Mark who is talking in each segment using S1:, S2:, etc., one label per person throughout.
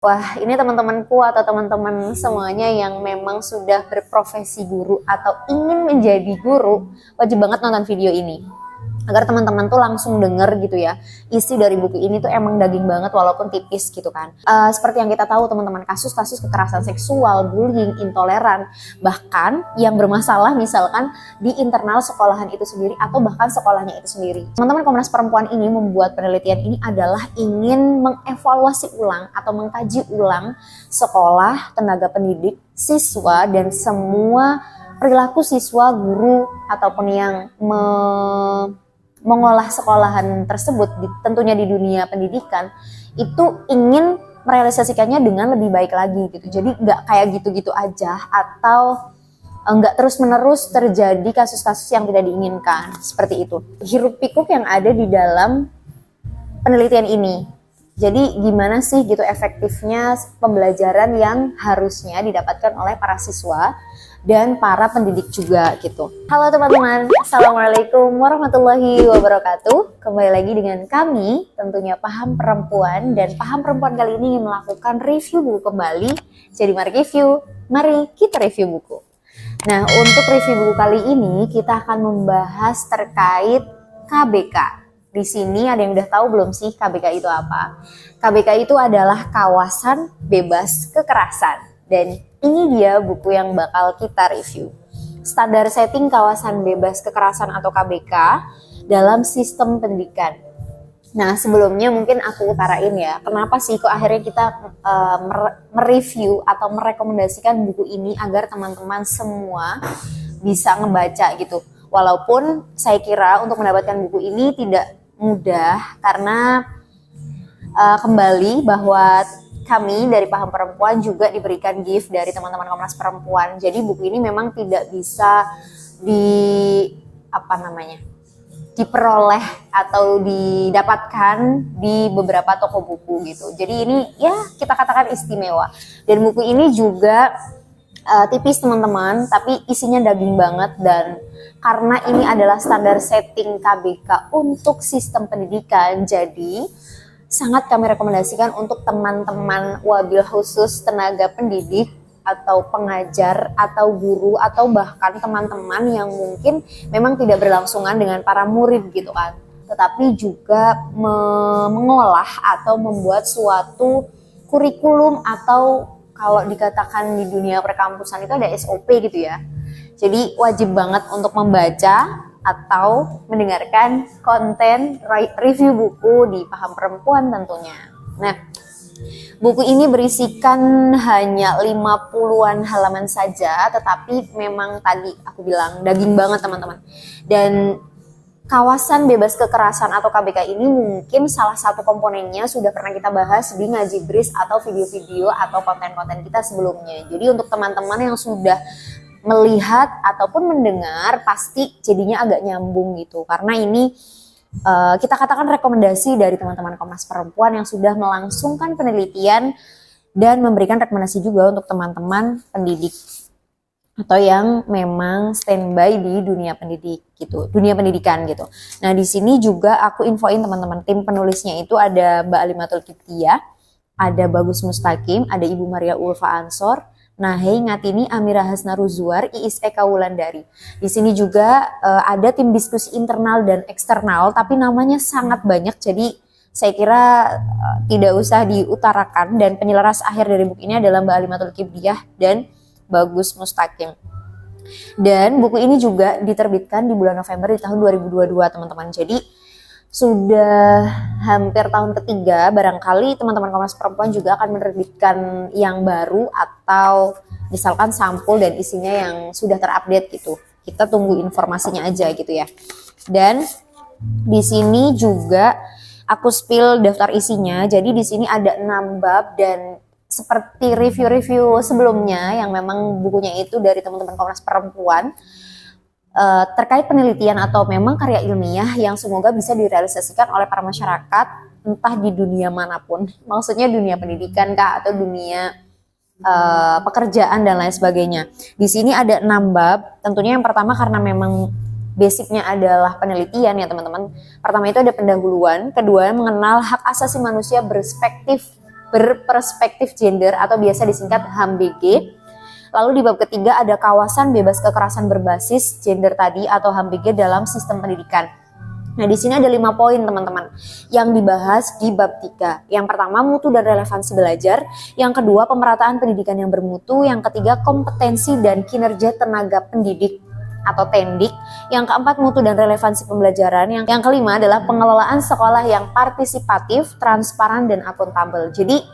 S1: Wah, ini teman-temanku atau teman-teman semuanya yang memang sudah berprofesi guru atau ingin menjadi guru, wajib banget nonton video ini. Agar teman-teman tuh langsung denger gitu ya, isi dari buku ini tuh emang daging banget walaupun tipis gitu kan. Seperti yang kita tahu teman-teman, kasus-kasus kekerasan seksual, bullying, intoleran, bahkan yang bermasalah misalkan di internal sekolahan itu sendiri atau bahkan sekolahnya itu sendiri. Teman-teman Komnas Perempuan ini membuat penelitian ini adalah ingin mengevaluasi ulang atau mengkaji ulang sekolah, tenaga pendidik, siswa, dan semua perilaku siswa, guru, ataupun yang mengolah sekolahan tersebut, tentunya di dunia pendidikan, itu ingin merealisasikannya dengan lebih baik lagi gitu. Jadi nggak kayak gitu-gitu aja atau nggak terus-menerus terjadi kasus-kasus yang tidak diinginkan, seperti itu. Hiruk pikuk yang ada di dalam penelitian ini. Jadi gimana sih gitu efektifnya pembelajaran yang harusnya didapatkan oleh para siswa dan para pendidik juga gitu. Halo teman-teman, Assalamualaikum warahmatullahi wabarakatuh. Kembali lagi dengan kami, tentunya Paham Perempuan, dan Paham Perempuan kali ini ingin melakukan review buku kembali. Jadi mari kita review buku. Nah, untuk review buku kali ini kita akan membahas terkait KBK. Di sini ada yang udah tahu belum sih KBK itu apa? KBK itu adalah kawasan bebas kekerasan. Dan ini dia buku yang bakal kita review. Standar setting kawasan bebas kekerasan atau KBK dalam sistem pendidikan. Nah, sebelumnya mungkin aku utarain ya, kenapa sih kok akhirnya kita mereview atau merekomendasikan buku ini agar teman-teman semua bisa ngebaca gitu. Walaupun saya kira untuk mendapatkan buku ini tidak mudah karena kembali bahwa kami dari Paham Perempuan juga diberikan gift dari teman-teman Komnas Perempuan. Jadi buku ini memang tidak bisa diperoleh atau didapatkan di beberapa toko buku gitu. Jadi ini ya kita katakan istimewa. Dan buku ini juga tipis teman-teman, tapi isinya daging banget. Dan karena ini adalah standar setting KBK untuk sistem pendidikan, jadi sangat kami rekomendasikan untuk teman-teman wabil khusus tenaga pendidik atau pengajar atau guru atau bahkan teman-teman yang mungkin memang tidak berlangsungan dengan para murid gitu kan, tetapi juga mengolah atau membuat suatu kurikulum atau kalau dikatakan di dunia perkampusan itu ada SOP gitu ya. Jadi wajib banget untuk membaca atau mendengarkan konten review buku di Paham Perempuan tentunya. Nah, buku ini berisikan hanya 50-an halaman saja, tetapi memang tadi aku bilang daging banget teman-teman. Dan kawasan bebas kekerasan atau KBK ini mungkin salah satu komponennya sudah pernah kita bahas di Ngaji Bris atau video-video atau konten-konten kita sebelumnya. Jadi untuk teman-teman yang sudah melihat ataupun mendengar pasti jadinya agak nyambung gitu. Karena ini kita katakan rekomendasi dari teman-teman Komnas Perempuan yang sudah melangsungkan penelitian dan memberikan rekomendasi juga untuk teman-teman pendidik atau yang memang standby di dunia pendidik gitu, dunia pendidikan gitu. Nah, di sini juga aku infoin teman-teman, tim penulisnya itu ada Mbak Alimatul Kiptiah, ada Bagus Mustaqim, ada Ibu Maria Ulfa Ansor, Nahei Ngatini, Amira Hasnaruzuar, Iis Eka Wulandari. Di sini juga ada tim diskusi internal dan eksternal, tapi namanya sangat banyak, jadi saya kira tidak usah diutarakan. Dan penyelaras akhir dari buku ini adalah Mbak Alimatul Kiptiah dan Bagus Mustaqim. Dan buku ini juga diterbitkan di bulan November di tahun 2022 teman-teman. Jadi sudah hampir tahun ketiga, barangkali teman-teman Komnas Perempuan juga akan menerbitkan yang baru atau misalkan sampul dan isinya yang sudah terupdate gitu. Kita tunggu informasinya aja gitu ya. Dan di sini juga aku spill daftar isinya. Jadi di sini ada 6 bab dan seperti review-review sebelumnya yang memang bukunya itu dari teman-teman Komnas Perempuan terkait penelitian atau memang karya ilmiah yang semoga bisa direalisasikan oleh para masyarakat entah di dunia manapun, maksudnya dunia pendidikan kah atau dunia pekerjaan dan lain sebagainya. Di sini ada 6 bab. Tentunya yang pertama karena memang basicnya adalah penelitian ya teman-teman. Pertama itu ada pendahuluan, kedua mengenal hak asasi manusia berspektif berperspektif gender atau biasa disingkat HAM-BG. Lalu di bab ketiga ada kawasan bebas kekerasan berbasis gender tadi atau HAM-BG dalam sistem pendidikan. Nah, di sini ada 5 poin teman-teman yang dibahas di bab 3. Yang pertama, mutu dan relevansi belajar. Yang kedua, pemerataan pendidikan yang bermutu. Yang ketiga, kompetensi dan kinerja tenaga pendidik atau TENDIK. Yang keempat, mutu dan relevansi pembelajaran. Yang kelima adalah pengelolaan sekolah yang partisipatif, transparan, dan akuntabel. Jadi,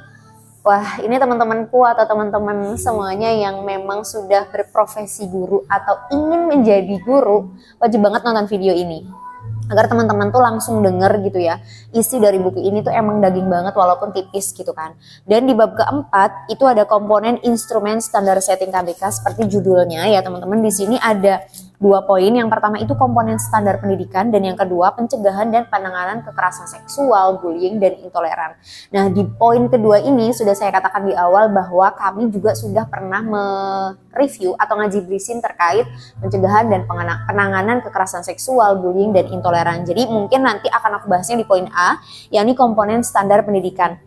S1: wah, ini teman-temanku atau teman-teman semuanya yang memang sudah berprofesi guru atau ingin menjadi guru, wajib banget nonton video ini. Agar teman-teman tuh langsung denger gitu ya, isi dari buku ini tuh emang daging banget walaupun tipis gitu kan. Dan di bab keempat itu ada komponen instrumen standar setting KBK seperti judulnya ya teman-teman. Di sini ada 2 poin. Yang pertama itu komponen standar pendidikan dan yang kedua pencegahan dan penanganan kekerasan seksual, bullying dan intoleran. Nah, di poin kedua ini sudah saya katakan di awal bahwa kami juga sudah pernah mereview atau ngaji briefing terkait pencegahan dan penanganan kekerasan seksual, bullying dan intoleran. Jadi mungkin nanti akan aku bahasnya di poin A, yakni komponen standar pendidikan.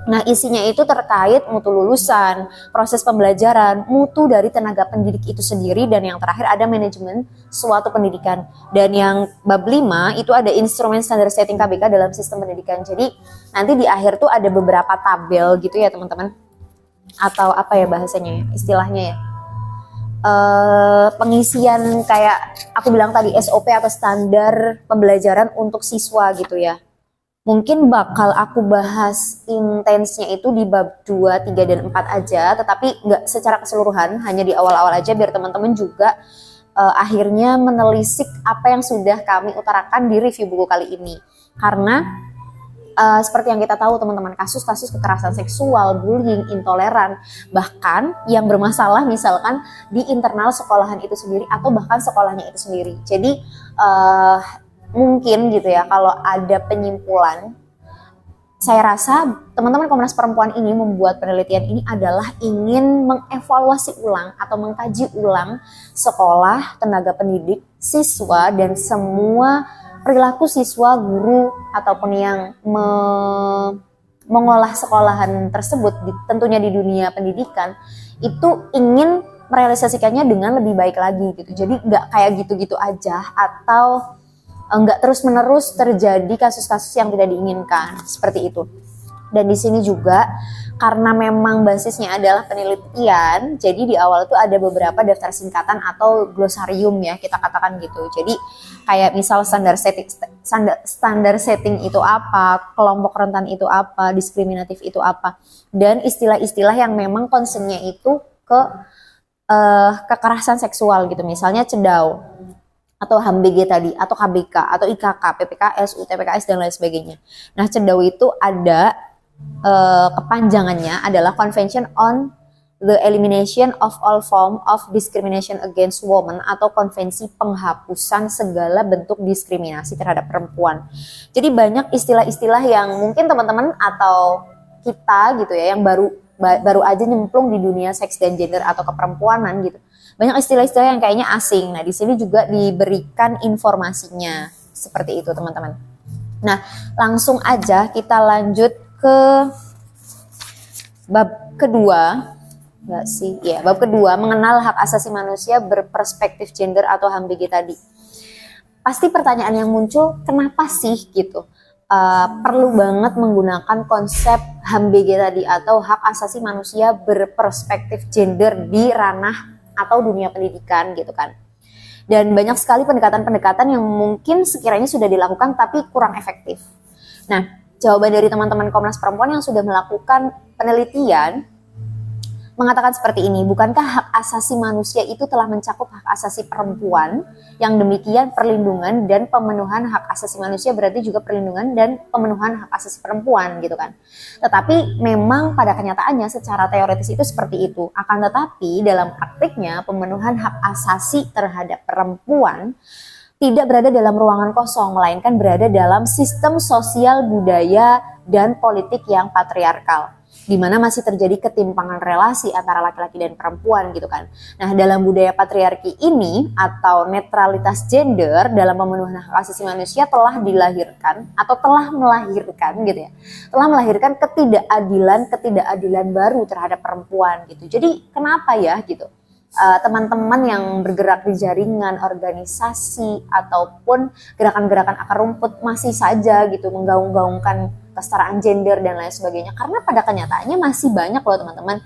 S1: Nah, isinya itu terkait mutu lulusan, proses pembelajaran, mutu dari tenaga pendidik itu sendiri, dan yang terakhir ada manajemen suatu pendidikan. Dan yang bab 5 itu ada instrumen standar setting KBK dalam sistem pendidikan. Jadi nanti di akhir tuh ada beberapa tabel gitu ya teman-teman. Atau apa ya bahasanya, istilahnya ya. Pengisian kayak aku bilang tadi SOP atau standar pembelajaran untuk siswa gitu ya. Mungkin bakal aku bahas intensnya itu di bab 2, 3, dan 4 aja, tetapi nggak secara keseluruhan, hanya di awal-awal aja biar teman-teman juga akhirnya menelisik apa yang sudah kami utarakan di review buku kali ini. Karena seperti yang kita tahu teman-teman, kasus-kasus kekerasan seksual, bullying, intoleran, bahkan yang bermasalah misalkan di internal sekolahan itu sendiri atau bahkan sekolahnya itu sendiri. Jadi mungkin gitu ya, kalau ada penyimpulan, saya rasa teman-teman Komnas Perempuan ini membuat penelitian ini adalah ingin mengevaluasi ulang atau mengkaji ulang sekolah, tenaga pendidik, siswa, dan semua perilaku siswa, guru, ataupun yang mengolah sekolahan tersebut, tentunya di dunia pendidikan, itu ingin merealisasikannya dengan lebih baik lagi gitu. Jadi nggak kayak gitu-gitu aja atau nggak terus-menerus terjadi kasus-kasus yang tidak diinginkan seperti itu. Dan di sini juga karena memang basisnya adalah penelitian, jadi di awal itu ada beberapa daftar singkatan atau glosarium ya kita katakan gitu. Jadi kayak misal standar setting itu apa, kelompok rentan itu apa, diskriminatif itu apa, dan istilah-istilah yang memang concernnya itu ke kekerasan seksual gitu. Misalnya CEDAW atau HAM-BG tadi, atau KBK, atau IKK, PPKS, UTPKS, dan lain sebagainya. Nah, CEDAW itu ada kepanjangannya adalah Convention on the Elimination of All Form of Discrimination Against Women atau Konvensi Penghapusan Segala Bentuk Diskriminasi Terhadap Perempuan. Jadi banyak istilah-istilah yang mungkin teman-teman atau kita gitu ya, yang baru aja nyemplung di dunia seks dan gender atau keperempuanan gitu. Banyak istilah-istilah yang kayaknya asing. Nah, di sini juga diberikan informasinya seperti itu, teman-teman. Nah, langsung aja kita lanjut ke bab kedua. Enggak sih? Ya, bab kedua, mengenal hak asasi manusia berperspektif gender atau HAM-BG tadi. Pasti pertanyaan yang muncul, kenapa sih gitu? Perlu banget menggunakan konsep HAM-BG tadi atau hak asasi manusia berperspektif gender di ranah atau dunia pendidikan gitu kan. Dan banyak sekali pendekatan-pendekatan yang mungkin sekiranya sudah dilakukan tapi kurang efektif. Nah, jawaban dari teman-teman Komnas Perempuan yang sudah melakukan penelitian mengatakan seperti ini, bukankah hak asasi manusia itu telah mencakup hak asasi perempuan, yang demikian perlindungan dan pemenuhan hak asasi manusia berarti juga perlindungan dan pemenuhan hak asasi perempuan gitu kan. Tetapi memang pada kenyataannya secara teoritis itu seperti itu, akan tetapi dalam praktiknya pemenuhan hak asasi terhadap perempuan tidak berada dalam ruangan kosong, melainkan berada dalam sistem sosial, budaya, dan politik yang patriarkal. di mana masih terjadi ketimpangan relasi antara laki-laki dan perempuan gitu kan. Nah, dalam budaya patriarki ini atau netralitas gender dalam pemenuhan hak asasi manusia telah dilahirkan atau telah melahirkan gitu ya. Telah melahirkan ketidakadilan baru terhadap perempuan gitu. Jadi kenapa ya gitu? Teman-teman yang bergerak di jaringan organisasi ataupun gerakan-gerakan akar rumput masih saja gitu menggaung-gaungkan kesetaraan gender dan lain sebagainya, karena pada kenyataannya masih banyak loh teman-teman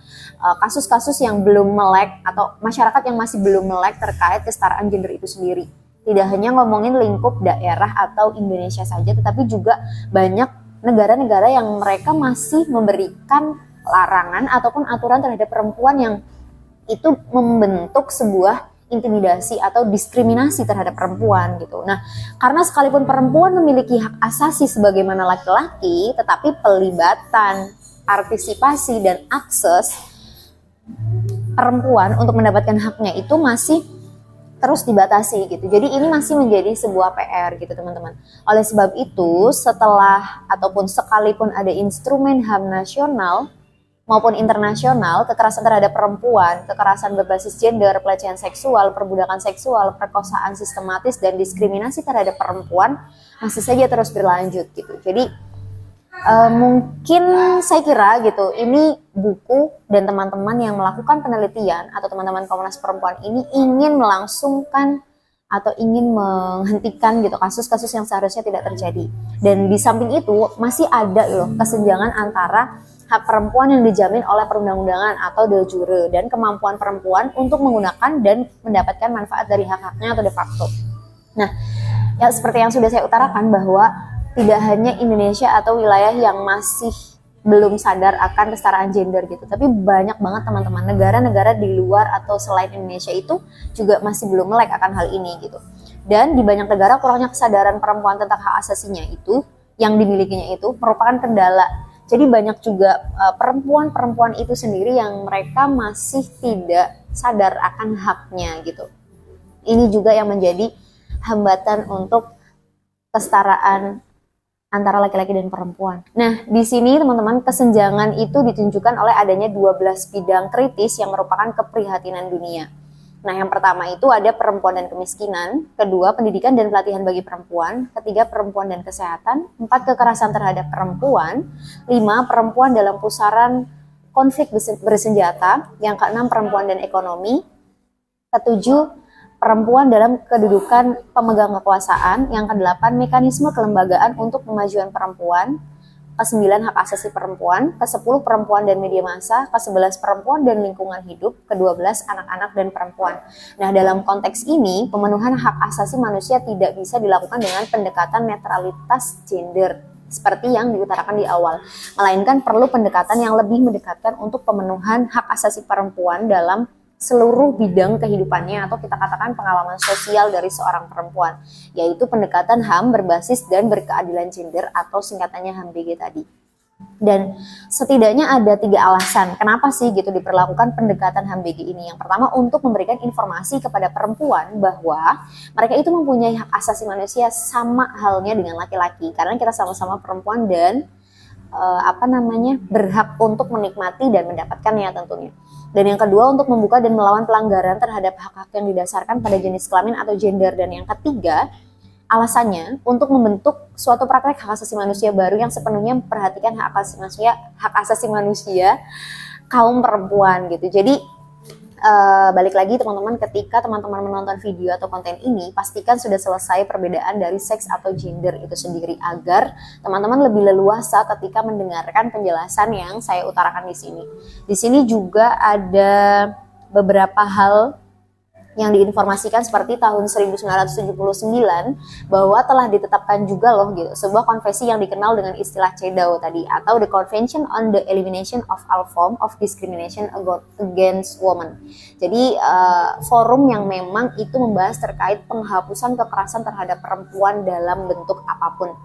S1: kasus-kasus yang belum melek atau masyarakat yang masih belum melek terkait kesetaraan gender itu sendiri. Tidak hanya ngomongin lingkup daerah atau Indonesia saja, tetapi juga banyak negara-negara yang mereka masih memberikan larangan ataupun aturan terhadap perempuan yang itu membentuk sebuah intimidasi atau diskriminasi terhadap perempuan gitu. Nah, karena sekalipun perempuan memiliki hak asasi sebagaimana laki-laki, tetapi pelibatan, partisipasi dan akses perempuan untuk mendapatkan haknya itu masih terus dibatasi gitu. Jadi ini masih menjadi sebuah PR gitu teman-teman. Oleh sebab itu, setelah ataupun sekalipun ada instrumen HAM nasional maupun internasional, kekerasan terhadap perempuan, kekerasan berbasis gender, pelecehan seksual, perbudakan seksual, perkosaan sistematis, dan diskriminasi terhadap perempuan masih saja terus berlanjut gitu. Jadi mungkin saya kira gitu, ini buku dan teman-teman yang melakukan penelitian atau teman-teman Komnas Perempuan ini ingin melangsungkan atau ingin menghentikan gitu kasus-kasus yang seharusnya tidak terjadi. Dan di samping itu masih ada loh kesenjangan antara hak perempuan yang dijamin oleh perundang-undangan atau de jure dan kemampuan perempuan untuk menggunakan dan mendapatkan manfaat dari hak-haknya atau de facto. Nah, ya seperti yang sudah saya utarakan bahwa tidak hanya Indonesia atau wilayah yang masih belum sadar akan kesetaraan gender gitu, tapi banyak banget teman-teman negara-negara di luar atau selain Indonesia itu juga masih belum melek akan hal ini gitu. Dan di banyak negara kurangnya kesadaran perempuan tentang hak asasinya itu yang dimilikinya itu merupakan kendala. Jadi banyak juga perempuan-perempuan itu sendiri yang mereka masih tidak sadar akan haknya gitu. Ini juga yang menjadi hambatan untuk kesetaraan antara laki-laki dan perempuan. Nah, di sini teman-teman kesenjangan itu ditunjukkan oleh adanya 12 bidang kritis yang merupakan keprihatinan dunia. Nah, yang pertama itu ada perempuan dan kemiskinan, kedua pendidikan dan pelatihan bagi perempuan, ketiga perempuan dan kesehatan, empat kekerasan terhadap perempuan, lima perempuan dalam pusaran konflik bersenjata, yang keenam perempuan dan ekonomi, ketujuh perempuan dalam kedudukan pemegang kekuasaan, yang kedelapan mekanisme kelembagaan untuk pemajuan perempuan, ke-9 hak asasi perempuan, ke-10 perempuan dan media massa, ke-11 perempuan dan lingkungan hidup, ke-12 anak-anak dan perempuan. Nah, dalam konteks ini, pemenuhan hak asasi manusia tidak bisa dilakukan dengan pendekatan netralitas gender seperti yang diutarakan di awal, melainkan perlu pendekatan yang lebih mendekatkan untuk pemenuhan hak asasi perempuan dalam seluruh bidang kehidupannya atau kita katakan pengalaman sosial dari seorang perempuan, yaitu pendekatan HAM berbasis dan berkeadilan gender atau singkatannya HAM-BG tadi. Dan setidaknya ada 3 alasan kenapa sih gitu diperlakukan pendekatan HAM-BG ini. Yang pertama, untuk memberikan informasi kepada perempuan bahwa mereka itu mempunyai hak asasi manusia sama halnya dengan laki-laki, karena kita sama-sama perempuan dan berhak untuk menikmati dan mendapatkannya tentunya. Dan yang kedua, untuk membuka dan melawan pelanggaran terhadap hak-hak yang didasarkan pada jenis kelamin atau gender. Dan yang ketiga, alasannya untuk membentuk suatu praktek hak asasi manusia baru yang sepenuhnya memperhatikan hak asasi manusia kaum perempuan gitu. Jadi balik lagi teman-teman, ketika teman-teman menonton video atau konten ini, pastikan sudah selesai perbedaan dari seks atau gender itu sendiri agar teman-teman lebih leluasa ketika mendengarkan penjelasan yang saya utarakan di sini. Di sini juga ada beberapa hal yang diinformasikan seperti tahun 1979 bahwa telah ditetapkan juga loh gitu sebuah konvensi yang dikenal dengan istilah CEDAW tadi, atau The Convention on the Elimination of All Forms of Discrimination Against Women. Jadi forum yang memang itu membahas terkait penghapusan kekerasan terhadap perempuan dalam bentuk apapun.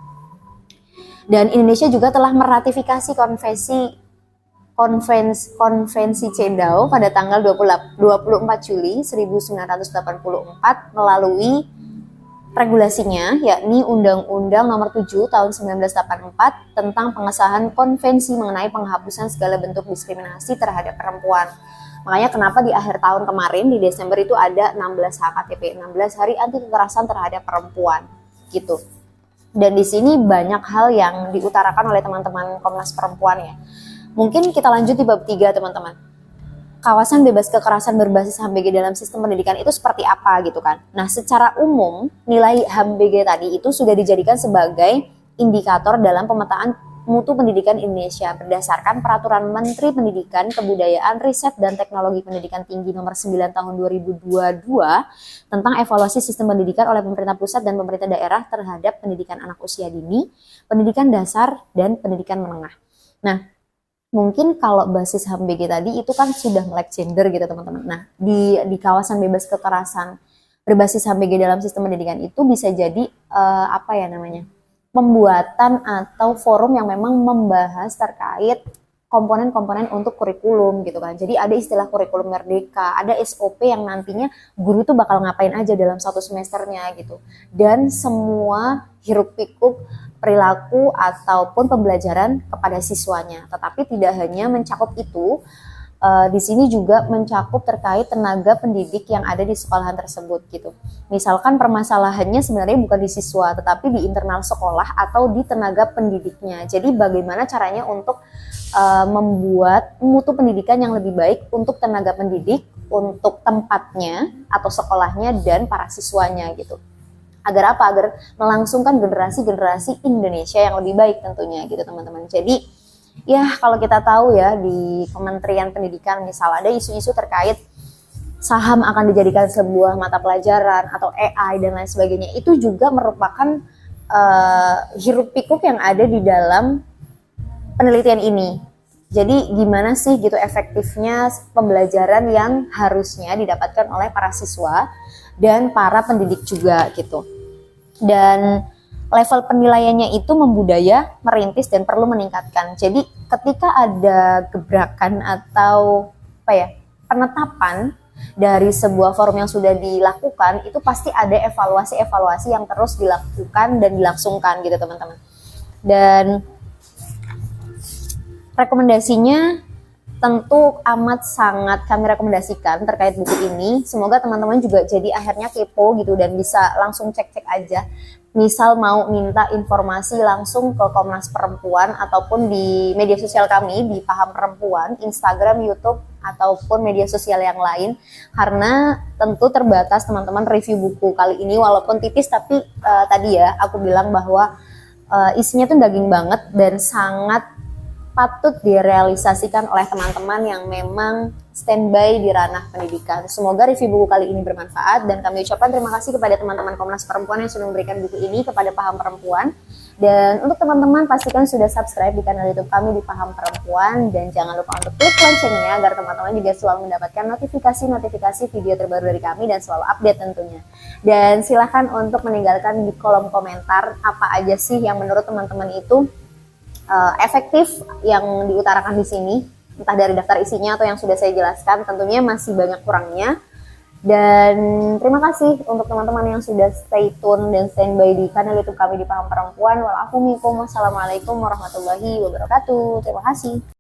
S1: Dan Indonesia juga telah meratifikasi konvensi CEDAW pada tanggal 24 Juli 1984 melalui regulasinya, yakni Undang-Undang Nomor 7 Tahun 1984 tentang pengesahan konvensi mengenai penghapusan segala bentuk diskriminasi terhadap perempuan. Makanya kenapa di akhir tahun kemarin di Desember itu ada 16 HKTP, 16 Hari Anti Kekerasan Terhadap Perempuan gitu. Dan di sini banyak hal yang diutarakan oleh teman-teman Komnas Perempuan ya. Mungkin kita lanjut di bab 3 teman-teman. Kawasan bebas kekerasan berbasis HAM-BG dalam sistem pendidikan itu seperti apa gitu kan. Nah, secara umum nilai HAM-BG tadi itu sudah dijadikan sebagai indikator dalam pemetaan mutu pendidikan Indonesia berdasarkan Peraturan Menteri Pendidikan, Kebudayaan, Riset, dan Teknologi Pendidikan Tinggi Nomor 9 Tahun 2022 tentang evaluasi sistem pendidikan oleh pemerintah pusat dan pemerintah daerah terhadap pendidikan anak usia dini, pendidikan dasar, dan pendidikan menengah. Nah, mungkin kalau basis HAM-BG tadi itu kan sudah melek gender gitu teman-teman. Nah, di kawasan bebas kekerasan berbasis HAM-BG dalam sistem pendidikan itu bisa jadi pembuatan atau forum yang memang membahas terkait komponen-komponen untuk kurikulum gitu kan. Jadi ada istilah kurikulum merdeka, ada SOP yang nantinya guru tuh bakal ngapain aja dalam satu semesternya gitu. Dan semua hiruk pikuk perilaku ataupun pembelajaran kepada siswanya. Tetapi tidak hanya mencakup itu, di sini juga mencakup terkait tenaga pendidik yang ada di sekolahan tersebut gitu. Misalkan permasalahannya sebenarnya bukan di siswa, tetapi di internal sekolah atau di tenaga pendidiknya. Jadi bagaimana caranya untuk membuat mutu pendidikan yang lebih baik untuk tenaga pendidik, untuk tempatnya atau sekolahnya dan para siswanya gitu. Agar apa? Agar melangsungkan generasi-generasi Indonesia yang lebih baik tentunya gitu teman-teman. Jadi ya kalau kita tahu ya di Kementerian Pendidikan misal ada isu-isu terkait saham akan dijadikan sebuah mata pelajaran atau AI dan lain sebagainya, itu juga merupakan hiruk pikuk yang ada di dalam penelitian ini. Jadi gimana sih gitu efektifnya pembelajaran yang harusnya didapatkan oleh para siswa dan para pendidik juga gitu. Dan level penilaiannya itu membudaya, merintis, dan perlu meningkatkan. Jadi ketika ada gebrakan atau penetapan dari sebuah forum yang sudah dilakukan, itu pasti ada evaluasi-evaluasi yang terus dilakukan dan dilangsungkan gitu teman-teman. Dan rekomendasinya tentu amat sangat kami rekomendasikan terkait buku ini. Semoga teman-teman juga jadi akhirnya kepo gitu dan bisa langsung cek-cek aja. Misal mau minta informasi langsung ke Komnas Perempuan ataupun di media sosial kami di Paham Perempuan, Instagram, YouTube, ataupun media sosial yang lain. Karena tentu terbatas teman-teman review buku kali ini walaupun tipis, tapi tadi ya aku bilang bahwa isinya tuh daging banget dan sangat patut direalisasikan oleh teman-teman yang memang standby di ranah pendidikan. Semoga review buku kali ini bermanfaat dan kami ucapkan terima kasih kepada teman-teman Komnas Perempuan yang sudah memberikan buku ini kepada Paham Perempuan. Dan untuk teman-teman pastikan sudah subscribe di kanal YouTube kami di Paham Perempuan dan jangan lupa untuk klik loncengnya agar teman-teman juga selalu mendapatkan notifikasi video terbaru dari kami dan selalu update tentunya. Dan silahkan untuk meninggalkan di kolom komentar apa aja sih yang menurut teman-teman itu efektif yang diutarakan di sini, entah dari daftar isinya atau yang sudah saya jelaskan. Tentunya masih banyak kurangnya. Dan terima kasih untuk teman-teman yang sudah stay tune dan standby di kanal YouTube kami di Paham Perempuan. Wassalamualaikum warahmatullahi wabarakatuh. Terima kasih.